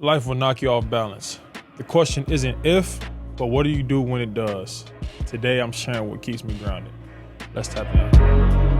Life will knock you off balance. The question isn't if, but what do you do when it does? Today, I'm sharing what keeps me grounded. Let's tap in.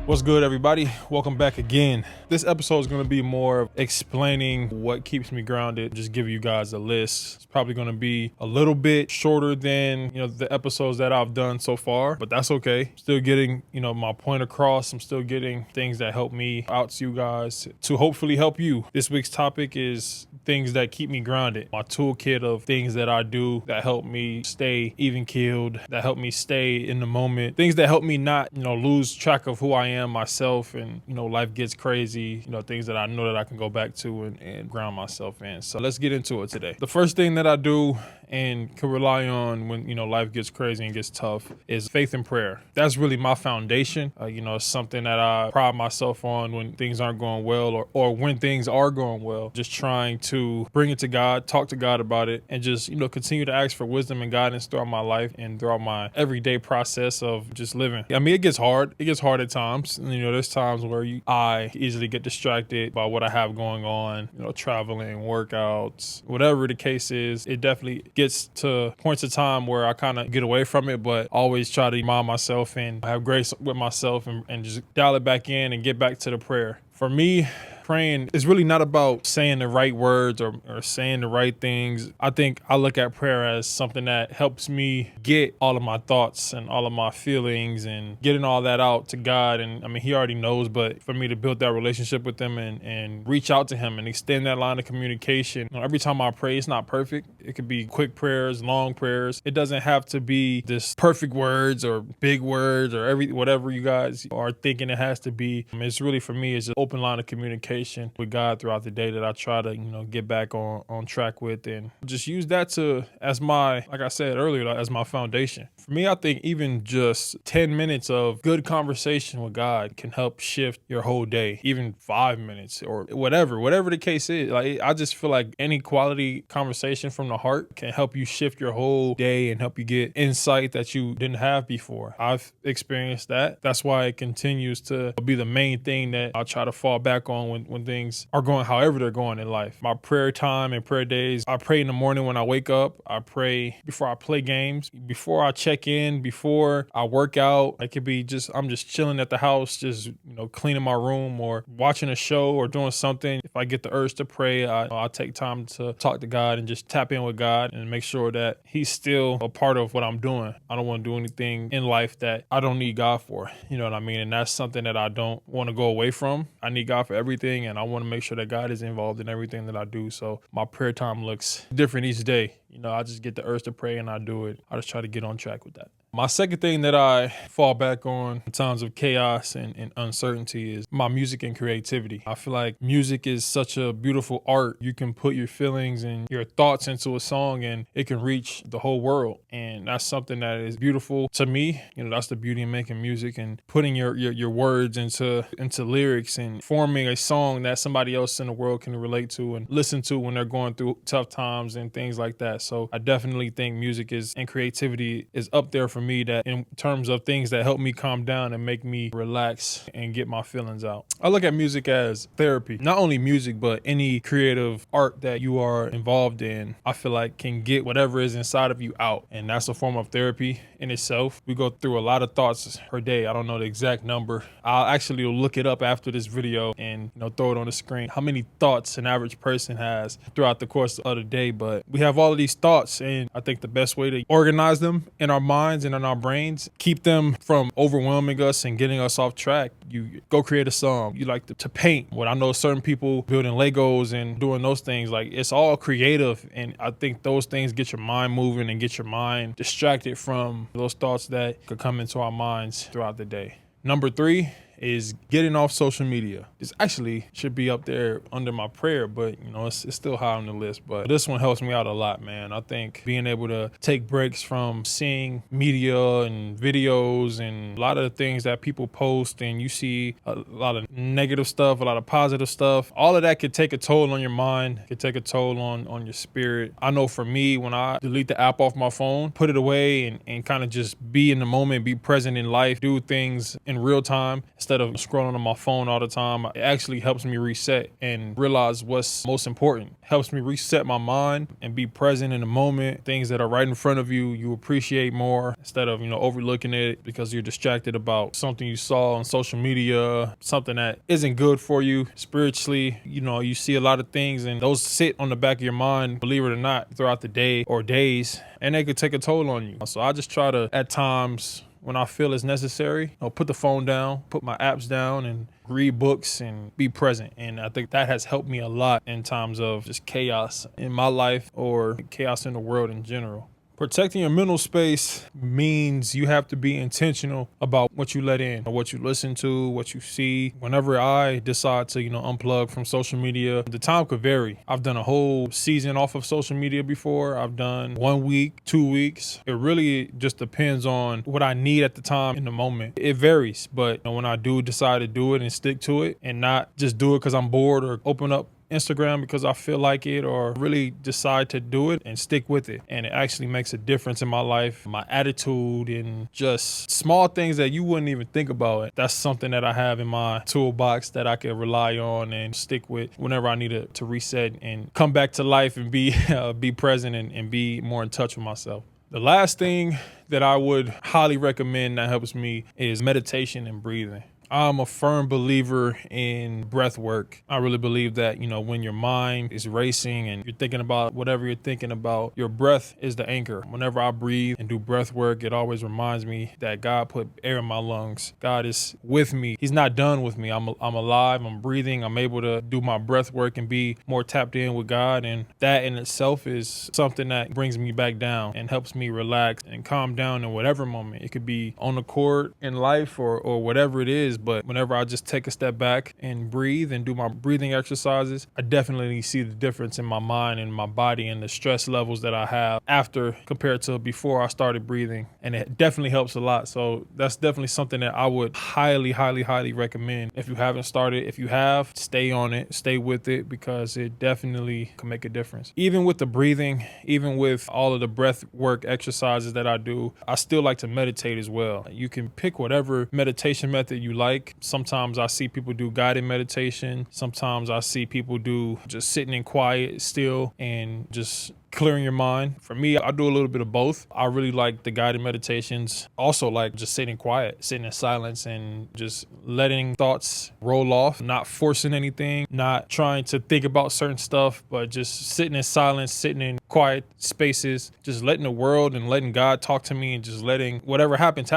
What's good, everybody? Welcome back again. This episode is going to be more of explaining what keeps me grounded, just give you guys a list. It's probably going to be a little bit shorter than, the episodes that I've done so far, but that's okay. Still getting, my point across. I'm still getting things that help me out to you guys to hopefully help you. This week's topic is things that keep me grounded. My toolkit of things that I do that help me stay even keeled, that help me stay in the moment, things that help me not, lose track of who I am myself, and life gets crazy, things that I know that I can go back to and ground myself in. So let's get into it today. The first thing that I do and can rely on when life gets crazy and gets tough is faith and prayer. That's really my foundation. It's something that I pride myself on when things aren't going well, or when things are going well, just trying to bring it to God, talk to God about it, and just continue to ask for wisdom and guidance throughout my life and throughout my everyday process of just living. I mean, it gets hard at times. There's times where I easily get distracted by what I have going on, traveling, workouts, whatever the case is. It definitely gets to points of time where I kind of get away from it, but always try to remind myself and have grace with myself and just dial it back in and get back to the prayer. For me, praying is really not about saying the right words or saying the right things. I think I look at prayer as something that helps me get all of my thoughts and all of my feelings and getting all that out to God. And I mean, he already knows, but for me to build that relationship with him and reach out to him and extend that line of communication. Every time I pray, it's not perfect. It could be quick prayers, long prayers. It doesn't have to be this perfect words or big words or whatever you guys are thinking it has to be. It's really, for me, it's an open line of communication with God throughout the day that I try to, get back on track with, and just use that as my, like I said earlier, as my foundation. For me, I think even just 10 minutes of good conversation with God can help shift your whole day, even 5 minutes or whatever the case is. Like, I just feel like any quality conversation from the heart can help you shift your whole day and help you get insight that you didn't have before. I've experienced that. That's why it continues to be the main thing that I try to fall back on when things are going however they're going in life. My prayer time and prayer days, I pray in the morning when I wake up. I pray before I play games, before I check in, before I work out. It could be I'm just chilling at the house, just cleaning my room or watching a show or doing something. If I get the urge to pray, I take time to talk to God and just tap in with God and make sure that he's still a part of what I'm doing. I don't want to do anything in life that I don't need God for. You know what I mean? And that's something that I don't want to go away from. I need God for everything, and I want to make sure that God is involved in everything that I do. So my prayer time looks different each day. I just get the urge to pray and I do it. I just try to get on track with that. My second thing that I fall back on in times of chaos and uncertainty is my music and creativity. I feel like music is such a beautiful art. You can put your feelings and your thoughts into a song and it can reach the whole world. And that's something that is beautiful to me. That's the beauty in making music and putting your words into lyrics and forming a song that somebody else in the world can relate to and listen to when they're going through tough times and things like that. So I definitely think music and creativity is up there for me, that in terms of things that help me calm down and make me relax and get my feelings out. I look at music as therapy. Not only music, but any creative art that you are involved in, I feel like can get whatever is inside of you out. And that's a form of therapy in itself. We go through a lot of thoughts per day. I don't know the exact number. I'll actually look it up after this video and throw it on the screen. How many thoughts an average person has throughout the course of the day. But we have all of these thoughts, and I think the best way to organize them in our minds and in our brains, keep them from overwhelming us and getting us off track. You go create a song. You like to paint. What I know, certain people building Legos and doing those things, like, it's all creative. And I think those things get your mind moving and get your mind distracted from those thoughts that could come into our minds throughout the day. Number 3 is getting off social media. This actually should be up there under my prayer, but it's still high on the list. But this one helps me out a lot, man. I think being able to take breaks from seeing media and videos and a lot of the things that people post, and you see a lot of negative stuff, a lot of positive stuff, all of that could take a toll on your mind, could take a toll on your spirit. I know for me, when I delete the app off my phone, put it away and kind of just be in the moment, be present in life, do things in real time, instead of scrolling on my phone all the time. It actually helps me reset and realize what's most important. Helps me reset my mind and be present in the moment. Things that are right in front of you, you appreciate more instead of, overlooking it because you're distracted about something you saw on social media, something that isn't good for you spiritually. You see a lot of things and those sit on the back of your mind, believe it or not, throughout the day or days, and they could take a toll on you. So I just try to, at times, when I feel it's necessary, put the phone down, put my apps down, and read books and be present. And I think that has helped me a lot in times of just chaos in my life or chaos in the world in general. Protecting your mental space means you have to be intentional about what you let in, or what you listen to, what you see. Whenever I decide to, unplug from social media, the time could vary. I've done a whole season off of social media before. I've done 1 week, 2 weeks. It really just depends on what I need at the time in the moment. It varies, but when I do decide to do it and stick to it and not just do it because I'm bored or open up Instagram because I feel like it, or really decide to do it and stick with it. And it actually makes a difference in my life, my attitude, and just small things that you wouldn't even think about. That's something that I have in my toolbox that I can rely on and stick with whenever I need to reset and come back to life and be present and be more in touch with myself. The last thing that I would highly recommend that helps me is meditation and breathing. I'm a firm believer in breath work. I really believe that, when your mind is racing and you're thinking about whatever you're thinking about, your breath is the anchor. Whenever I breathe and do breath work, it always reminds me that God put air in my lungs. God is with me. He's not done with me. I'm alive. I'm breathing. I'm able to do my breath work and be more tapped in with God. And that in itself is something that brings me back down and helps me relax and calm down in whatever moment. It could be on the court in life or whatever it is. But whenever I just take a step back and breathe and do my breathing exercises, I definitely see the difference in my mind and my body and the stress levels that I have after compared to before I started breathing. And it definitely helps a lot. So that's definitely something that I would highly, highly, highly recommend. If you haven't started, if you have, stay on it, stay with it, because it definitely can make a difference. Even with the breathing, even with all of the breath work exercises that I do, I still like to meditate as well. You can pick whatever meditation method you like. Sometimes I see people do guided meditation. Sometimes I see people do just sitting in quiet still and just clearing your mind. For me, I do a little bit of both. I really like the guided meditations. Also like just sitting quiet, sitting in silence and just letting thoughts roll off, not forcing anything, not trying to think about certain stuff, but just sitting in silence, sitting in quiet spaces, just letting the world and letting God talk to me and just letting whatever happens.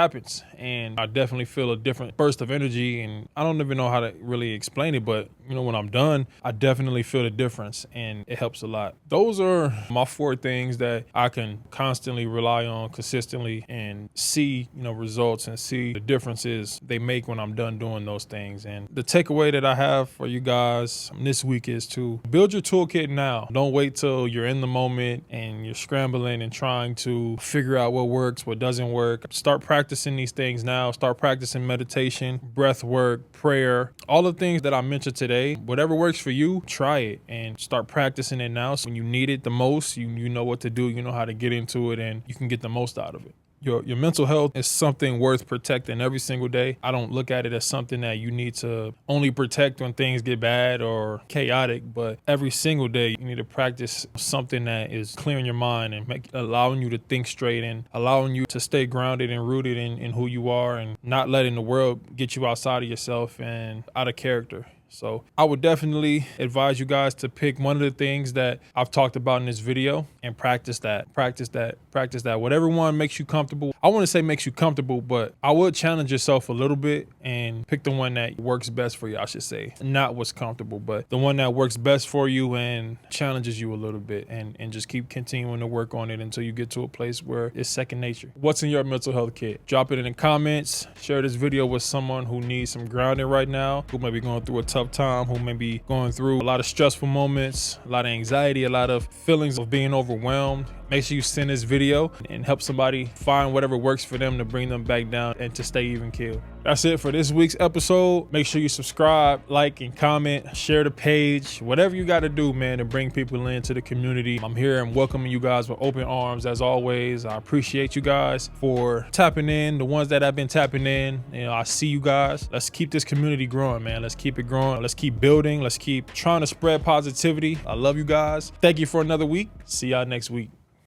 And I definitely feel a different burst of energy, and I don't even know how to really explain it, but when I'm done, I definitely feel the difference and it helps a lot. Those are my 4 things that I can constantly rely on consistently and see, results and see the differences they make when I'm done doing those things. And the takeaway that I have for you guys this week is to build your toolkit now. Don't wait till you're in the moment and you're scrambling and trying to figure out what works, what doesn't work. Start practicing these things now. Start practicing meditation, breath work, prayer, all the things that I mentioned today. Whatever works for you, try it and start practicing it now. So when you need it the most, you know what to do, you know how to get into it, and you can get the most out of it. Your mental health is something worth protecting every single day. I don't look at it as something that you need to only protect when things get bad or chaotic, but every single day you need to practice something that is clearing your mind and allowing you to think straight and allowing you to stay grounded and rooted in who you are and not letting the world get you outside of yourself and out of character. So I would definitely advise you guys to pick one of the things that I've talked about in this video and practice that. Whatever one makes you comfortable. I want to say makes you comfortable, but I would challenge yourself a little bit and pick the one that works best for you, I should say. Not what's comfortable, but the one that works best for you and challenges you a little bit, and just keep continuing to work on it until you get to a place where it's second nature. What's in your mental health kit? Drop it in the comments. Share this video with someone who needs some grounding right now, who may be going through a tough time, who may be going through a lot of stressful moments, a lot of anxiety, a lot of feelings of being overwhelmed. Make sure you send this video and help somebody find whatever works for them to bring them back down and to stay even keeled. That's it for this week's episode. Make sure you subscribe, like, and comment, share the page, whatever you got to do, man, to bring people into the community. I'm here and welcoming you guys with open arms as always. I appreciate you guys for tapping in, the ones that have been tapping in. I see you guys. Let's keep this community growing, man. Let's keep it growing. Let's keep building. Let's keep trying to spread positivity. I love you guys. Thank you for another week. See y'all next week.